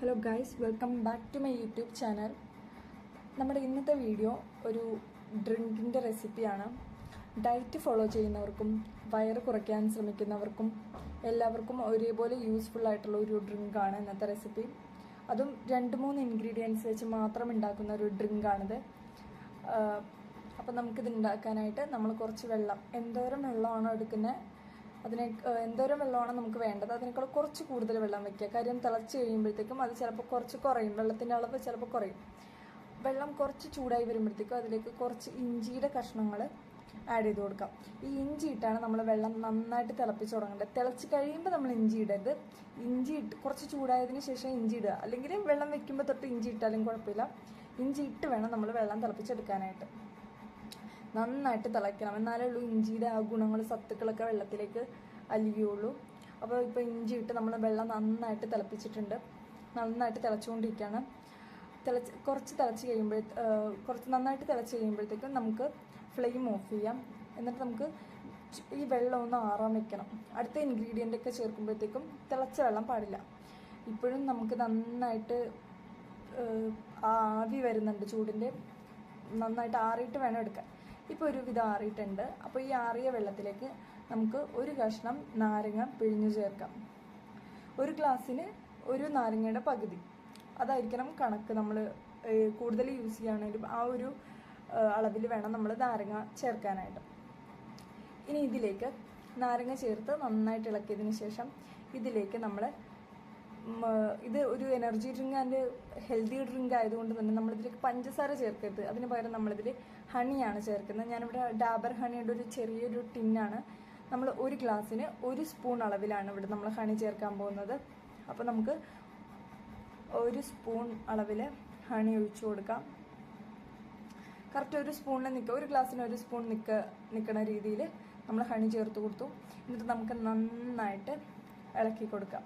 Hello guys, welcome back to my YouTube channel. നമ്മുടെ ഇന്നത്തെ video ഒരു ഡ്രിങ്കിൻ്റെ റെസിപ്പിയാണ്. ഡയറ്റ് ഫോളോ ചെയ്യുന്നവർക്കും വയറ് കുറയ്ക്കാൻ ശ്രമിക്കുന്നവർക്കും എല്ലാവർക്കും ഒരേപോലെ യൂസ്ഫുൾ ആയിട്ടുള്ള ഒരു ഡ്രിങ്കാണ് ഇന്നത്തെ റെസിപ്പി. അതും 2-3 ഇൻഗ്രീഡിയൻസ് വെച്ച് മാത്രം ഉണ്ടാക്കുന്ന ഒരു ഡ്രിങ്കാണിത്. അപ്പം നമുക്കിത് ഉണ്ടാക്കാനായിട്ട് നമ്മൾ കുറച്ച് വെള്ളം, എന്തോരം വെള്ളമാണോ എടുക്കുന്നത് എന്തോരം വെള്ളമാണ് നമുക്ക് വേണ്ടത് അതിനേക്കാൾ കുറച്ച് കൂടുതൽ വെള്ളം വെക്കുക. കാര്യം തിളച്ച് കഴിയുമ്പോഴത്തേക്കും അത് ചിലപ്പോൾ കുറച്ച് കുറയും, വെള്ളത്തിൻ്റെ അളവ് ചിലപ്പോൾ കുറയും. വെള്ളം കുറച്ച് ചൂടായി വരുമ്പോഴത്തേക്കും അതിലേക്ക് കുറച്ച് ഇഞ്ചിയുടെ കഷ്ണങ്ങൾ ആഡ് ചെയ്ത് കൊടുക്കാം. ഈ ഇഞ്ചി ഇട്ടാണ് നമ്മൾ വെള്ളം നന്നായിട്ട് തിളപ്പിച്ച് തുടങ്ങേണ്ടത്. തിളച്ച് കഴിയുമ്പോൾ നമ്മൾ ഇഞ്ചി ഇടരുത്. ഇഞ്ചി ഇട്ട് കുറച്ച് ചൂടായതിന് ശേഷം ഇഞ്ചി ഇടുക, അല്ലെങ്കിൽ വെള്ളം വെക്കുമ്പോൾ തൊട്ട് ഇഞ്ചി ഇട്ടാലും കുഴപ്പമില്ല. ഇഞ്ചി ഇട്ട് വേണം നമ്മൾ വെള്ളം തിളപ്പിച്ചെടുക്കാനായിട്ട്. നന്നായിട്ട് തിളയ്ക്കണം, എന്നാലേ ഉള്ളൂ ഇഞ്ചിയുടെ ആ ഗുണങ്ങൾ, സത്തുക്കളൊക്കെ വെള്ളത്തിലേക്ക് അലിയുള്ളൂ. അപ്പോൾ ഇപ്പോൾ ഇഞ്ചി ഇട്ട് നമ്മൾ വെള്ളം നന്നായിട്ട് തിളപ്പിച്ചിട്ടുണ്ട്. നന്നായിട്ട് തിളച്ചുകൊണ്ടിരിക്കുകയാണ്. കുറച്ച് നന്നായിട്ട് തിളച്ച് കഴിയുമ്പോഴത്തേക്കും നമുക്ക് ഫ്ലെയിം ഓഫ് ചെയ്യാം. എന്നിട്ട് നമുക്ക് ഈ വെള്ളം ഒന്ന് ആറാൻ വെക്കണം. അടുത്ത ഇൻഗ്രീഡിയൻ്റ് ഒക്കെ ചേർക്കുമ്പോഴത്തേക്കും തിളച്ച വെള്ളം പാടില്ല. ഇപ്പോഴും നമുക്ക് നന്നായിട്ട് ആവി വരുന്നുണ്ട് ചൂടിൻ്റെ. നന്നായിട്ട് ആറിയിട്ട് വേണം എടുക്കാൻ. ഇപ്പോൾ ഒരുവിധം ആറിയിട്ടുണ്ട്. അപ്പോൾ ഈ ആറിയ വെള്ളത്തിലേക്ക് നമുക്ക് ഒരു കഷ്ണം നാരങ്ങ പിഴിഞ്ഞു ചേർക്കാം. ഒരു ഗ്ലാസ്സിന് ഒരു നാരങ്ങയുടെ പകുതി, അതായിരിക്കണം കണക്ക്. നമ്മൾ കൂടുതൽ യൂസ് ചെയ്യുകയാണെങ്കിലും ആ ഒരു അളവിൽ വേണം നമ്മൾ നാരങ്ങ ചേർക്കാനായിട്ട്. ഇനി ഇതിലേക്ക് നാരങ്ങ ചേർത്ത് നന്നായിട്ട് ഇളക്കിയതിന് ശേഷം ഇതിലേക്ക് നമ്മൾ ഇത് ഒരു energy drink and healthy drink ആയതുകൊണ്ട് തന്നെ നമ്മളിതിലേക്ക് പഞ്ചസാര ചേർക്കരുത്. അതിന് പകരം നമ്മളിതിൽ ഹണിയാണ് ചേർക്കുന്നത്. ഞാനിവിടെ ഡാബർ ഹണിയുടെ ഒരു ചെറിയൊരു ടിന്നാണ്. നമ്മൾ ഒരു ഗ്ലാസ്സിന് 1 സ്പൂൺ അളവിലാണ് ഇവിടെ നമ്മൾ ഹണി ചേർക്കാൻ പോകുന്നത്. അപ്പോൾ നമുക്ക് 1 സ്പൂൺ അളവിൽ ഹണി ഒഴിച്ചു കൊടുക്കാം. കറക്റ്റ് 1 സ്പൂണിൽ ഒരു ഗ്ലാസ്സിന് 1 സ്പൂൺ നിൽക്കുന്ന രീതിയിൽ നമ്മൾ ഹണി ചേർത്ത് കൊടുത്തു. എന്നിട്ട് നമുക്ക് നന്നായിട്ട് ഇളക്കി കൊടുക്കാം.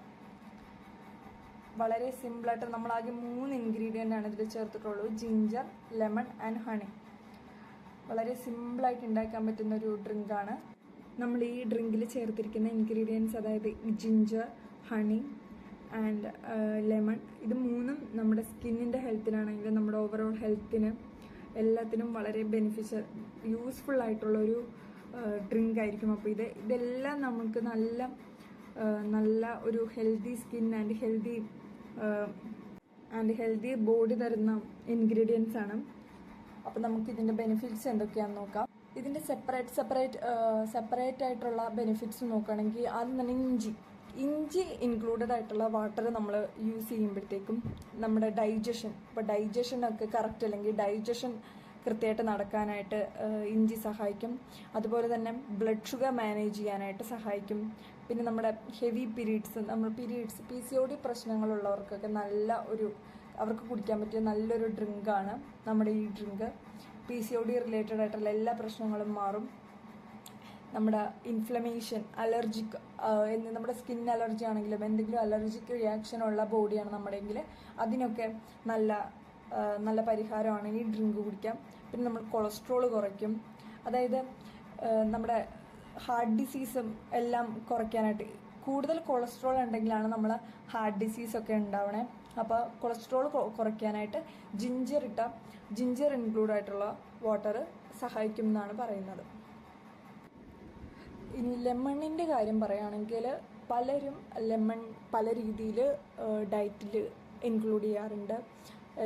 വളരെ സിമ്പിളായിട്ട് നമ്മളാകെ 3 ഇൻഗ്രീഡിയൻ്റ് ആണ് ഇതിൽ ചേർത്തിട്ടുള്ളൂ: ജിഞ്ചർ, ലെമൺ ആൻഡ് ഹണി. വളരെ സിമ്പിളായിട്ട് ഉണ്ടാക്കാൻ പറ്റുന്ന ഒരു ഡ്രിങ്കാണ്. നമ്മൾ ഈ ഡ്രിങ്കിൽ ചേർത്തിരിക്കുന്ന ഇൻഗ്രീഡിയൻസ്, അതായത് ജിഞ്ചർ, ഹണി ആൻഡ് ലെമൺ, ഇത് 3ഉം നമ്മുടെ സ്കിന്നിൻ്റെ ഹെൽത്തിനാണെങ്കിലും നമ്മുടെ ഓവറോൾ ഹെൽത്തിന് എല്ലാത്തിനും വളരെ യൂസ്ഫുൾ ആയിട്ടുള്ളൊരു ഡ്രിങ്ക് ആയിരിക്കും. അപ്പോൾ ഇതെല്ലാം നമുക്ക് നല്ല ഒരു healthy skin and healthy body തരുന്ന ഇൻഗ്രീഡിയൻസ് ആണ്. അപ്പോൾ നമുക്ക് ഇതിൻ്റെ ബെനിഫിറ്റ്സ് എന്തൊക്കെയാണെന്ന് നോക്കാം. ഇതിൻ്റെ സെപ്പറേറ്റ് ആയിട്ടുള്ള ബെനിഫിറ്റ്സ് നോക്കുകയാണെങ്കിൽ ആദ്യം തന്നെ ഇഞ്ചി ഇൻക്ലൂഡഡ് ആയിട്ടുള്ള വാട്ടർ നമ്മൾ യൂസ് ചെയ്യുമ്പോഴത്തേക്കും നമ്മുടെ ഡൈജഷനൊക്കെ കറക്റ്റ് അല്ലെങ്കിൽ ഡൈജഷൻ കൃത്യമായിട്ട് നടക്കാനായിട്ട് ഇഞ്ചി സഹായിക്കും. അതുപോലെ തന്നെ ബ്ലഡ് ഷുഗർ മാനേജ് ചെയ്യാനായിട്ട് സഹായിക്കും. പിന്നെ നമ്മുടെ ഹെവി പീരീഡ്സ്, PCOD പ്രശ്നങ്ങളുള്ളവർക്കൊക്കെ അവർക്ക് കുടിക്കാൻ പറ്റിയ നല്ലൊരു ഡ്രിങ്കാണ് നമ്മുടെ ഈ ഡ്രിങ്ക്. PCOD റിലേറ്റഡ് ആയിട്ടുള്ള എല്ലാ പ്രശ്നങ്ങളും മാറും. നമ്മുടെ ഇൻഫ്ലമേഷൻ, അലർജിക്, നമ്മുടെ സ്കിൻ അലർജി ആണെങ്കിലും എന്തെങ്കിലും അലർജിക് റിയാക്ഷൻ ഉള്ള ബോഡിയാണ് നമ്മുടെയെങ്കിൽ അതിനൊക്കെ നല്ല പരിഹാരമാണ് ഈ ഡ്രിങ്ക് കുടിക്കാം. പിന്നെ നമ്മൾ കൊളസ്ട്രോൾ കുറയ്ക്കും. അതായത് നമ്മുടെ ഹാർട്ട് ഡിസീസും എല്ലാം കുറയ്ക്കാനായിട്ട്. കൂടുതൽ കൊളസ്ട്രോൾ ഉണ്ടെങ്കിലാണ് നമ്മൾ ഹാർട്ട് ഡിസീസൊക്കെ ഉണ്ടാവണേ. അപ്പോൾ കൊളസ്ട്രോൾ കുറയ്ക്കാനായിട്ട് ജിഞ്ചർ ഇൻക്ലൂഡ് ആയിട്ടുള്ള വാട്ടർ സഹായിക്കും എന്നാണ് പറയുന്നത്. ഇനി ലെമണിൻ്റെ കാര്യം പറയുകയാണെങ്കിൽ പലരും ലെമൺ പല രീതിയിൽ ഡയറ്റിൽ ഇൻക്ലൂഡ് ചെയ്യാറുണ്ട്.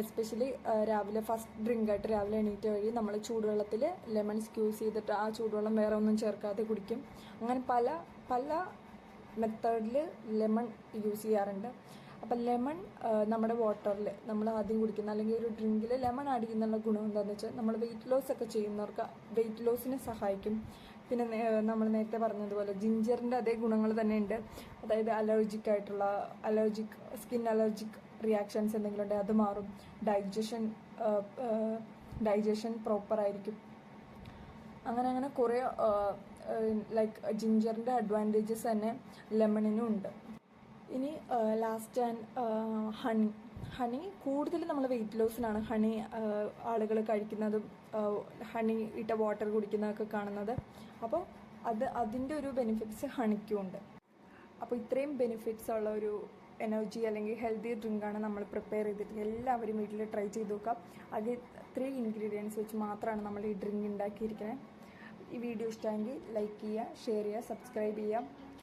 എസ്പെഷ്യലി രാവിലെ ഫസ്റ്റ് ഡ്രിങ്കായിട്ട് രാവിലെ എണീറ്റ വഴി നമ്മൾ ചൂടുവെള്ളത്തിൽ ലെമൺ സ്ക്യൂസ് ചെയ്തിട്ട് ആ ചൂടുവെള്ളം വേറെ ഒന്നും ചേർക്കാതെ കുടിക്കും. അങ്ങനെ പല മെത്തേഡിൽ ലെമൺ യൂസ് ചെയ്യാറുണ്ട്. അപ്പം ലെമൺ നമ്മുടെ വാട്ടറിൽ നമ്മൾ ആദ്യം കുടിക്കുന്ന അല്ലെങ്കിൽ ഒരു ഡ്രിങ്കിൽ ലെമൺ ആഡ് ചെയ്യുന്നുള്ള ഗുണം എന്താണെന്ന് വെച്ചാൽ നമ്മൾ വെയിറ്റ് ലോസ് ഒക്കെ ചെയ്യുന്നവർക്ക് വെയിറ്റ് ലോസിന് സഹായിക്കും. പിന്നെ നമ്മൾ നേരത്തെ പറഞ്ഞതുപോലെ ജിഞ്ചറിൻ്റെ അതേ ഗുണങ്ങൾ തന്നെ ഉണ്ട്. അതായത് സ്കിൻ അലർജിക് റിയാക്ഷൻസ് എന്തെങ്കിലും ഉണ്ടെങ്കിൽ അത് മാറും. ഡൈജഷൻ പ്രോപ്പറായിരിക്കും. അങ്ങനെ കുറേ ജിഞ്ചറിൻ്റെ അഡ്വാൻറ്റേജസ് തന്നെ ലെമണിനും ഉണ്ട്. ഇനി ലാസ്റ്റ് ഹണി കൂടുതൽ നമ്മൾ വെയിറ്റ് ലോസിനാണ് ആളുകൾ കഴിക്കുന്നതും ഹണി ഇട്ട വാട്ടർ കുടിക്കുന്നതൊക്കെ കാണുന്നത്. അപ്പോൾ അതിൻ്റെ ഒരു ബെനിഫിറ്റ്സ് ഹണിക്കും ഉണ്ട്. അപ്പോൾ ഇത്രയും ബെനിഫിറ്റ്സ് ഉള്ള ഒരു എനർജി അല്ലെങ്കിൽ ഹെൽത്തി ഡ്രിങ്കാണ് നമ്മൾ പ്രിപ്പയർ ചെയ്തിട്ട് എല്ലാവരും വീട്ടിൽ ട്രൈ ചെയ്ത് നോക്കാം. അത് 3 ഇൻഗ്രീഡിയൻസ് വെച്ച് മാത്രമാണ് നമ്മൾ ഈ ഡ്രിങ്ക് ഉണ്ടാക്കിയിരിക്കുന്നത്. ഈ വീഡിയോ ഇഷ്ടമെങ്കിൽ ലൈക്ക് ചെയ്യുക, ഷെയർ ചെയ്യുക, സബ്സ്ക്രൈബ് ചെയ്യുക.